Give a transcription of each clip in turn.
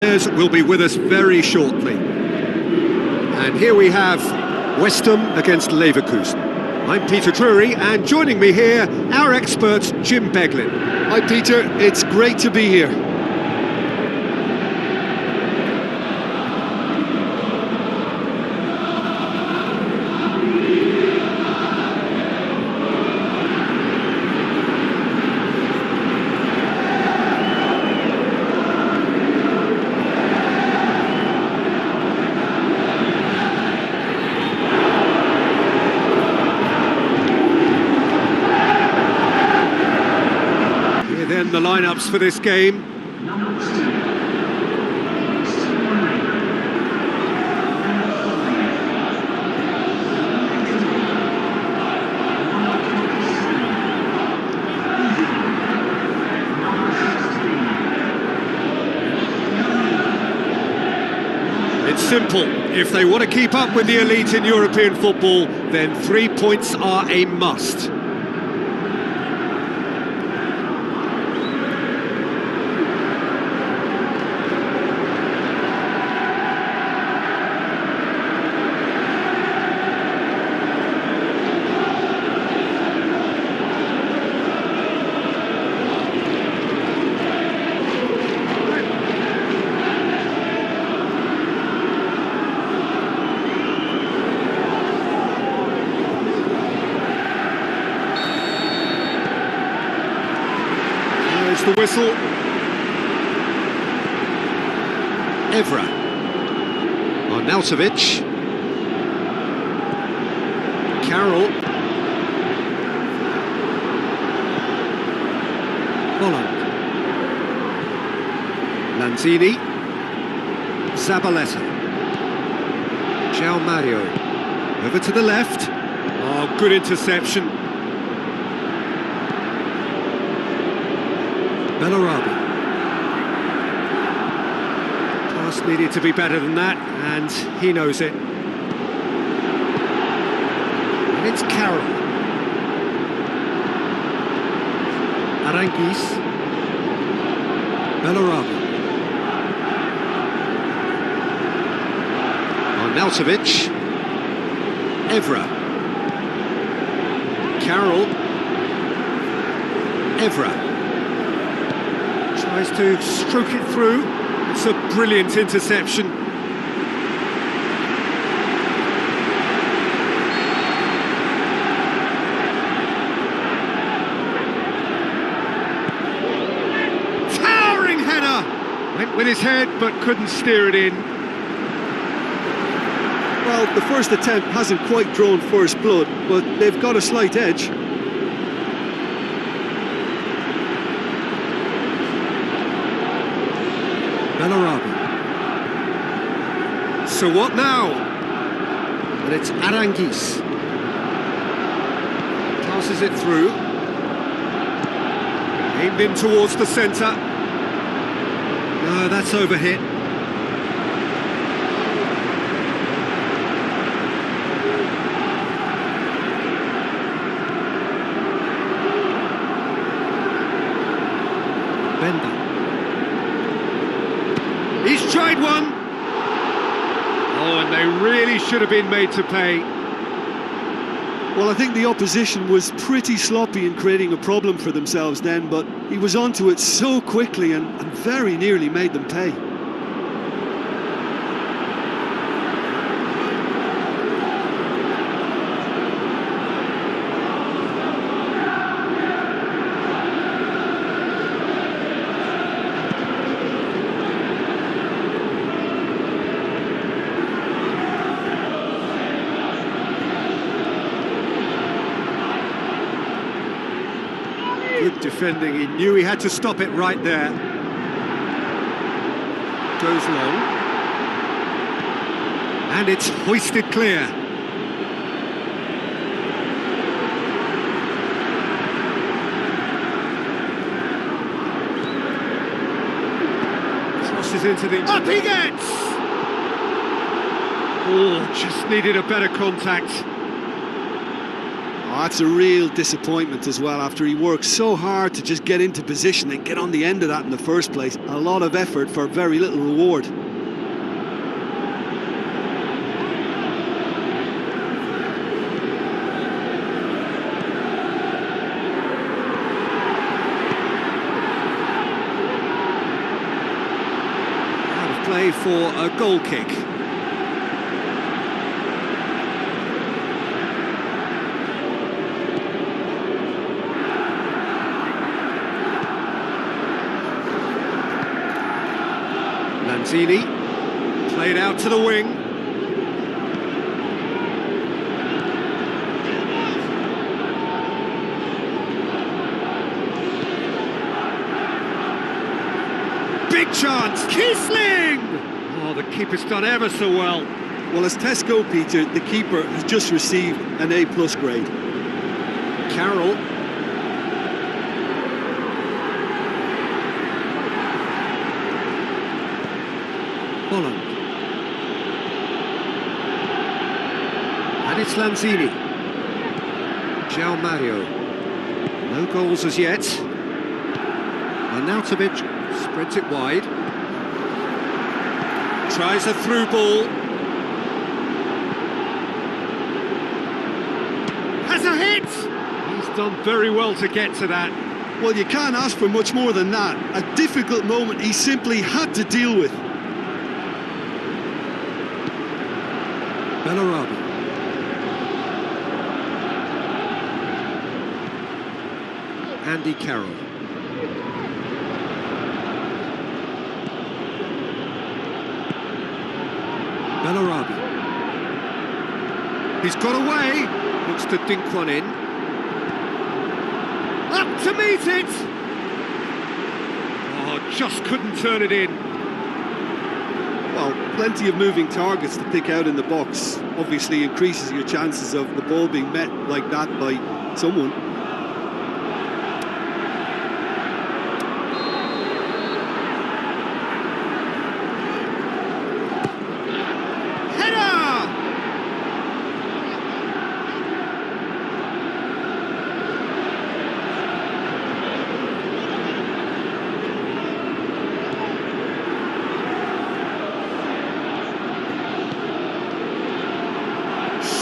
Will be with us very shortly. And here we have West Ham against Leverkusen. I'm Peter Drury, and joining me here, our expert, Jim Beglin. Hi Peter, it's great to be here. Then the lineups for this game. It's simple. If they want to keep up with the elite in European football, then 3 points are a must. The whistle. Evra. Arnautovic. Carroll. Holland. Lanzini. Zabaleta. João Mario. Over to the left. Oh, good interception. Bellarabi. Pass needed to be better than that, and he knows it. And it's Carroll. Aranguiz. Bellarabi. Arnautovic. Evra. Carroll. Evra. Tries to stroke it through. It's a brilliant interception. Towering header! Went with his head but couldn't steer it in. Well, the first attempt hasn't quite drawn first blood, but they've got a slight edge. Bellarabi. So what now? And it's Aranguiz. Passes it through. Aimed in towards the centre. No, that's overhit. Bender. He's tried one! Oh, and they really should have been made to pay. Well, I think the opposition was pretty sloppy in creating a problem for themselves then, but he was onto it so quickly and very nearly made them pay. Good defending, he knew he had to stop it right there. Goes long. And it's hoisted clear. Crosses into the... Up he gets! Oh, just needed a better contact. Oh, that's a real disappointment as well, after he worked so hard to just get into position and get on the end of that in the first place. A lot of effort for very little reward. Out of play for a goal kick. Lanzini, played out to the wing. Big chance, Kiesling! Oh, the keeper's done ever so well. Well, as tests go, Peter, the keeper has just received an A+ grade. Carroll. Holland. And it's Lanzini. João Mario. No goals as yet. Arnautovic spreads it wide. Tries a through ball. Has a hit! He's done very well to get to that. Well, you can't ask for much more than that. A difficult moment he simply had to deal with. Bellarabi. Andy Carroll. Bellarabi. He's got away. Looks to dink one in. Up to meet it. Oh, just couldn't turn it in. Well, plenty of moving targets to pick out in the box. Obviously increases your chances of the ball being met like that by someone.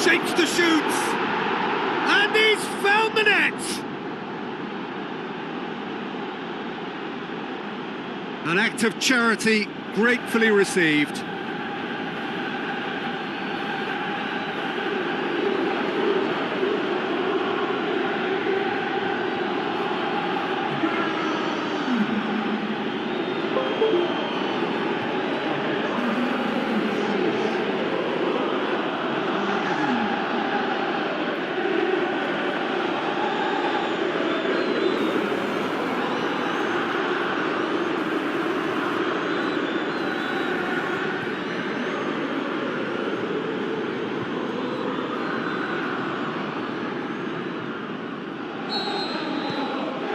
Shapes to shoot, and he's found the net. An act of charity gratefully received.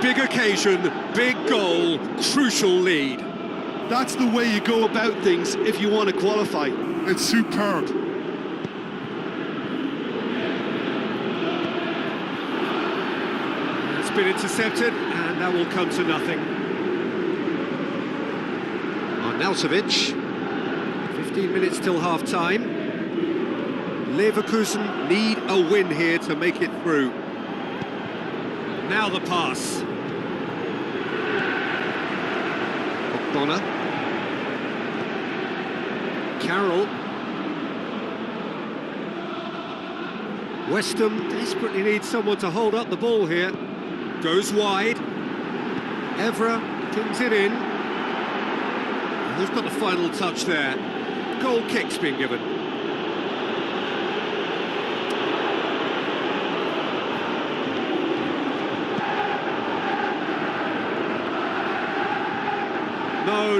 Big occasion, big goal, crucial lead. That's the way you go about things if you want to qualify. It's superb. It's been intercepted, and that will come to nothing. Arnautovic, 15 minutes till half-time. Leverkusen need a win here to make it through. Now the pass. Bonner. Carroll. West Ham desperately needs someone to hold up the ball here. Goes wide. Evra pins it in. And who's got the final touch there? Goal kick's been given.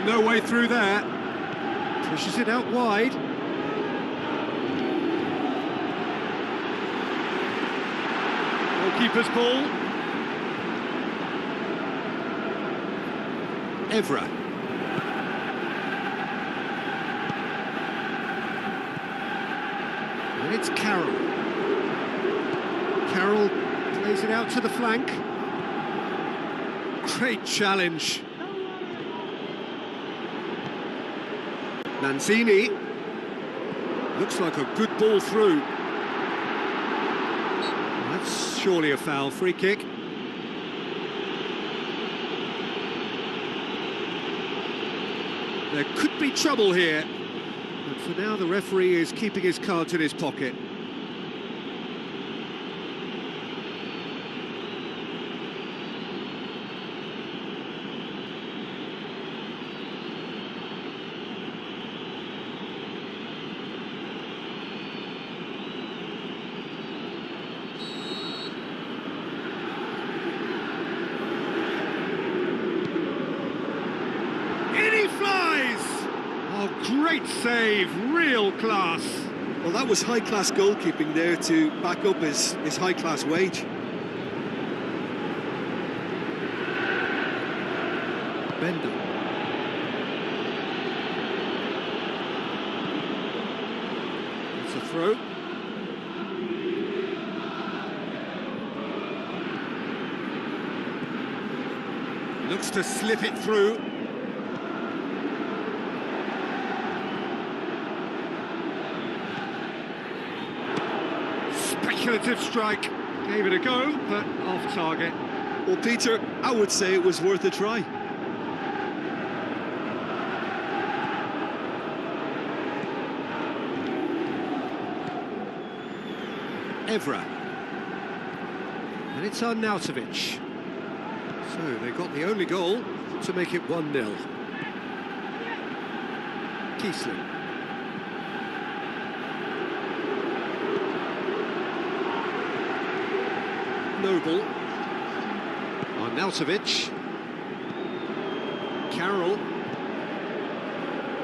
No way through there. Pushes it out wide. Goalkeeper's ball. Evra. And it's Carroll. Carroll Plays it out to the flank. Great challenge. Lanzini. Looks like a good ball through. That's surely a foul. Free kick. There could be trouble here. But for now, the referee is keeping his cards in his pocket. Great save, real class. Well, that was high-class goalkeeping there to back up his high-class wage. Bender. It's a throw. Looks to slip it through. Speculative strike, gave it a go, but off target. Well, Peter, I would say it was worth a try. Evra. And it's Arnautovic. So they got the only goal to make it 1-0. Kiesling. Noble. Arnautovic. Carroll.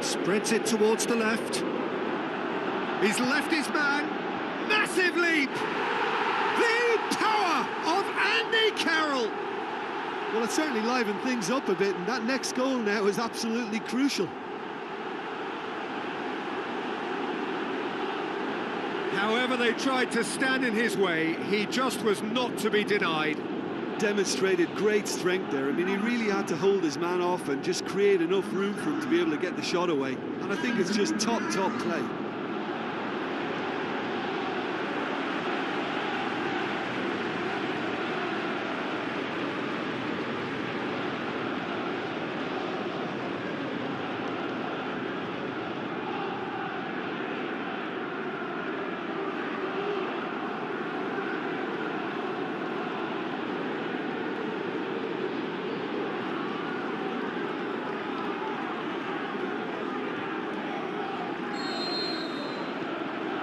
Spreads it towards the left. He's left his man. Massive leap! The power of Andy Carroll! Well, it certainly livened things up a bit, and that next goal now is absolutely crucial. However they tried to stand in his way, he just was not to be denied. Demonstrated great strength there. I mean, he really had to hold his man off and just create enough room for him to be able to get the shot away. And I think it's just top play.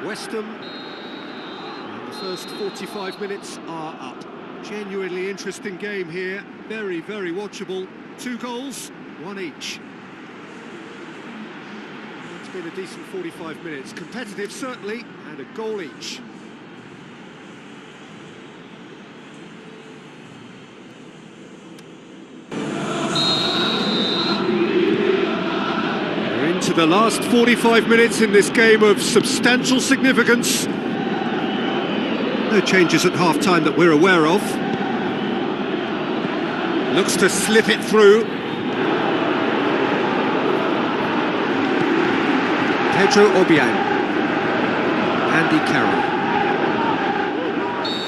West Ham, and the first 45 minutes are up. Genuinely interesting game here, very, very watchable. 2 goals, 1 each. It's been a decent 45 minutes, competitive certainly, and a goal each. To the last 45 minutes in this game of substantial significance. No changes at half-time that we're aware of. Looks to slip it through. Pedro Obiang. Andy Carroll.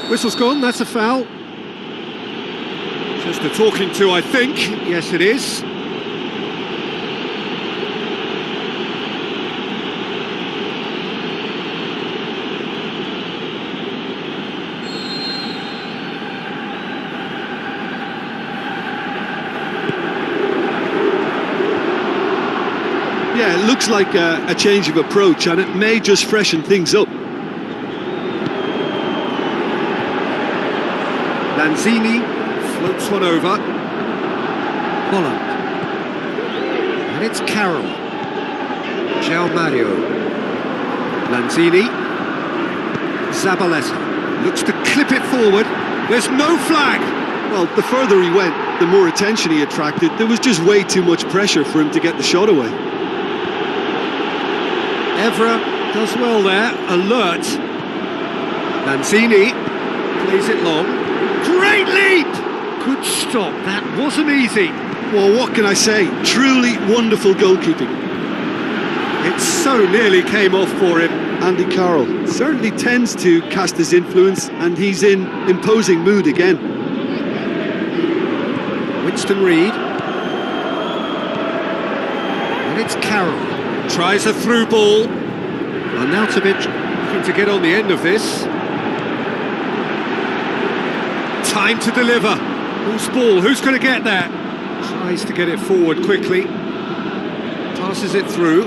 Whistle's gone, that's a foul. Just a talking to, I think. Yes, it is. Yeah, it looks like a change of approach, and it may just freshen things up. Lanzini floats one over. Holland. And it's Carroll. João Mario. Lanzini. Zabaleta. Looks to clip it forward. There's no flag. Well, the further he went, the more attention he attracted. There was just way too much pressure for him to get the shot away. Evra does well there, alert. Lanzini plays it long. Great leap! Good stop, that wasn't easy. Well, what can I say? Truly wonderful goalkeeping. It so nearly came off for him. Andy Carroll certainly tends to cast his influence, and he's in imposing mood again. Winston Reid. And it's Carroll. Tries a through ball. Arnautovic looking to get on the end of this. Time to deliver. Whose ball? Who's going to get that? Tries to get it forward quickly. Passes it through.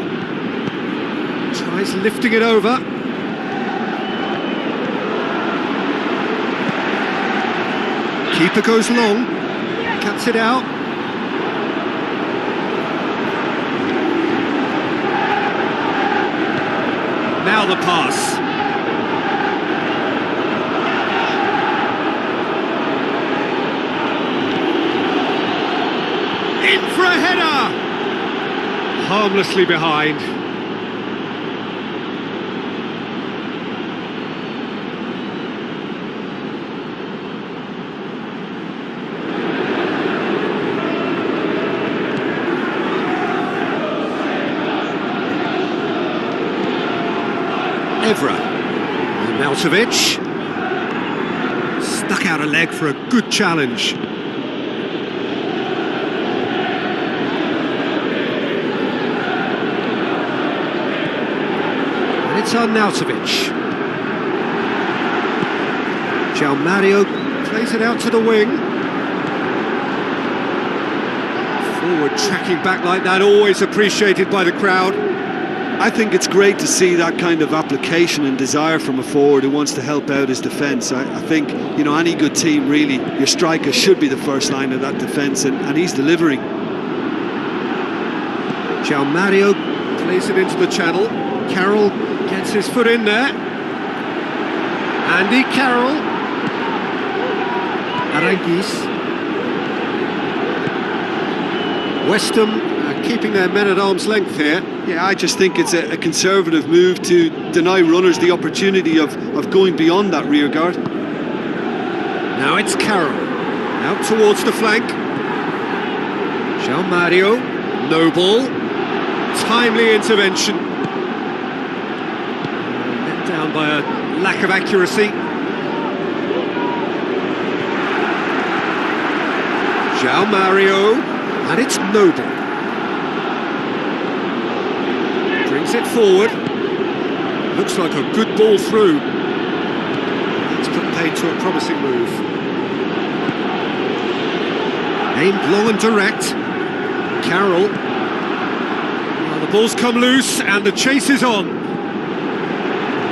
Tries lifting it over. Keeper goes long. Cuts it out. Now the pass. In for a header! Harmlessly behind. Evra. Arnautovic. Stuck out a leg for a good challenge. And it's Arnautovic. João Mario plays it out to the wing. Forward tracking back like that, always appreciated by the crowd. I think it's great to see that kind of application and desire from a forward who wants to help out his defence. I think, you know, any good team, really, your striker should be the first line of that defence, and he's delivering. João Mario plays it into the channel. Carroll gets his foot in there. Andy Carroll. Aranguiz. West Ham keeping their men at arm's length here. Yeah, I just think it's a conservative move to deny runners the opportunity of going beyond that rear guard. Now it's Carroll, out towards the flank. João Mario, no ball, timely intervention. Let down by a lack of accuracy. João Mario, and it's Noble. Brings it forward. Looks like a good ball through. That's put paid to a promising move. Aimed long and direct. Carroll. Well, the ball's come loose and the chase is on.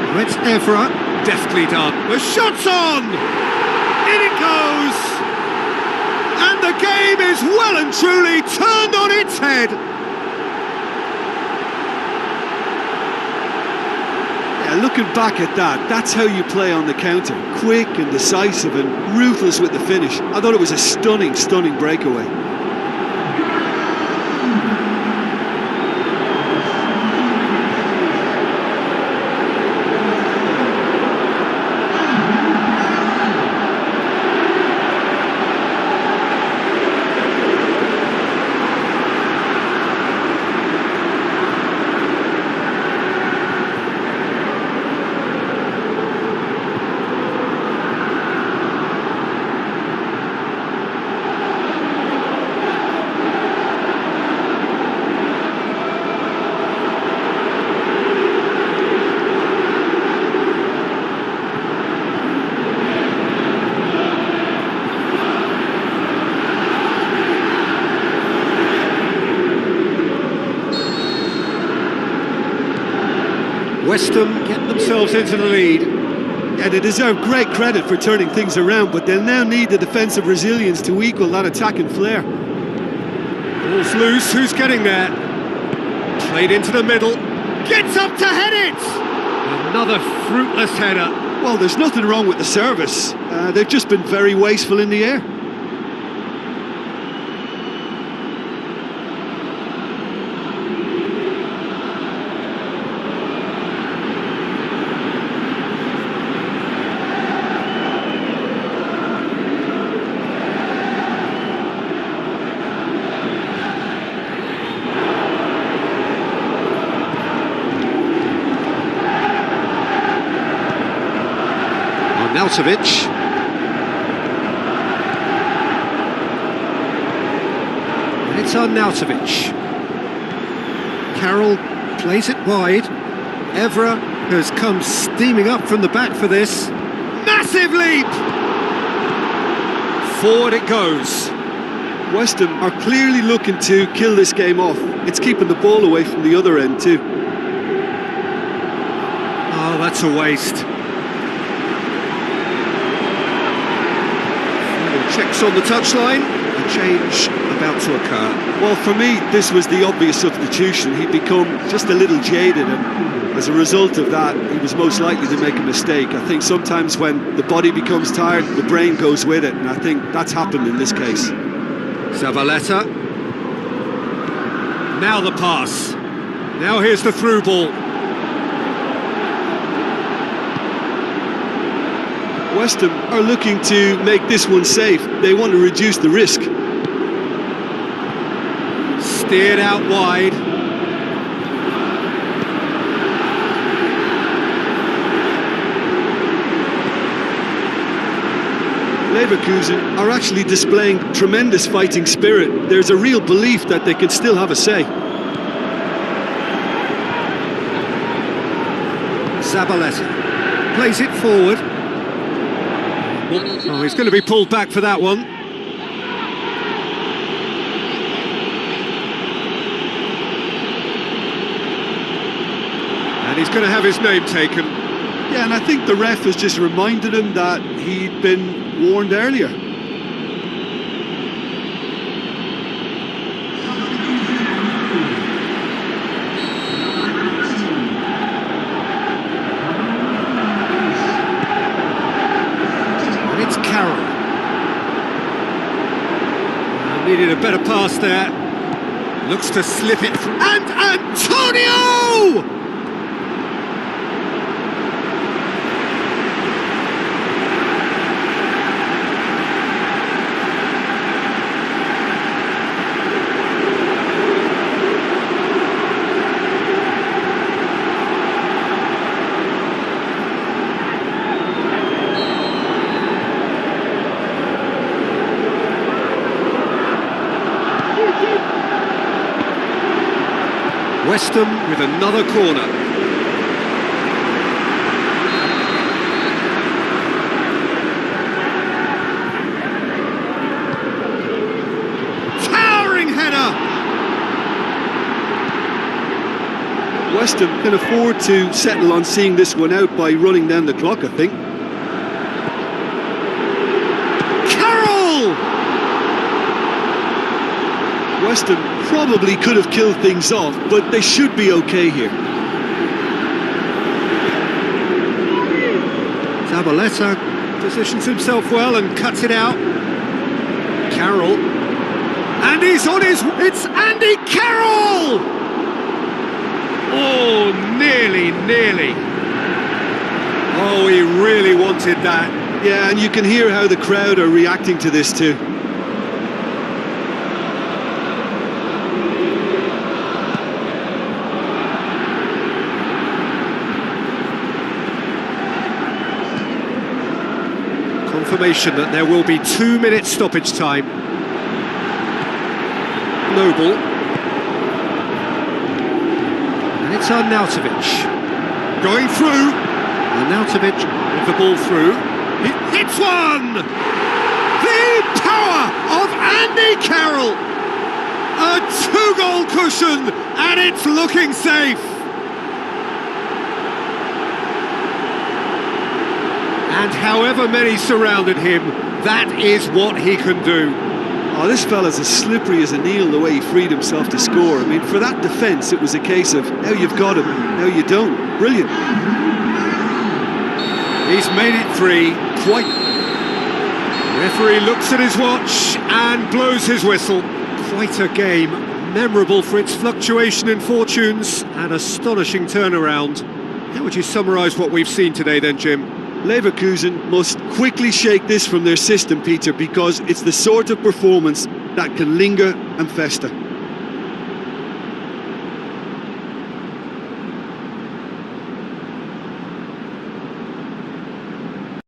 Now it's Evra. Deftly done. The shot's on! In it goes! And the game is well and truly turned on its head. Looking back at that, that's how you play on the counter. Quick and decisive and ruthless with the finish. I thought it was a stunning, stunning breakaway. West Ham get themselves into the lead. Yeah, they deserve great credit for turning things around, but they'll now need the defensive resilience to equal that attacking flair. Ball's loose, who's getting there? Played into the middle, gets up to head it! Another fruitless header. Well, there's nothing wrong with the service. They've just been very wasteful in the air. Arnautovic. It's Arnautovic. Carroll plays it wide. Evra has come steaming up from the back for this. Massive leap! Forward it goes. West Ham are clearly looking to kill this game off. It's keeping the ball away from the other end too. Oh, that's a waste. Checks on the touchline. A change about to occur. Well, for me, this was the obvious substitution. He'd become just a little jaded, and as a result of that, he was most likely to make a mistake. I think sometimes when the body becomes tired, the brain goes with it, and I think that's happened in this case. Zabaleta. Now the pass. Now here's the through ball. West Ham are looking to make this one safe. They want to reduce the risk. Steered out wide. Leverkusen are actually displaying tremendous fighting spirit. There's a real belief that they can still have a say. Zabaleta plays it forward. Oh, he's going to be pulled back for that one. And he's going to have his name taken. Yeah, and I think the ref has just reminded him that he'd been warned earlier. And it's Carroll. Needed a better pass there. Looks to slip it. And Antonio! West Ham with another corner. Towering header! West Ham can afford to settle on seeing this one out by running down the clock, I think. Carroll! West Ham probably could have killed things off, but they should be okay here. Zabaleta positions himself well and cuts it out. Carroll. And he's on his... It's Andy Carroll! Oh, nearly. Oh, he really wanted that. Yeah, and you can hear how the crowd are reacting to this too. Confirmation that there will be 2 minutes stoppage time. Noble. And it's Arnautovic. Going through. Arnautovic with the ball through. He hits one! The power of Andy Carroll! A 2-goal cushion, and it's looking safe. And however many surrounded him, that is what he can do. Oh, this fella's as slippery as an eel, the way he freed himself to score. I mean, for that defence, it was a case of now you've got him, now you don't. Brilliant. He's made it 3, quite... The referee looks at his watch and blows his whistle. Quite a game, memorable for its fluctuation in fortunes and astonishing turnaround. How would you summarise what we've seen today then, Jim? Leverkusen must quickly shake this from their system, Peter, because it's the sort of performance that can linger and fester.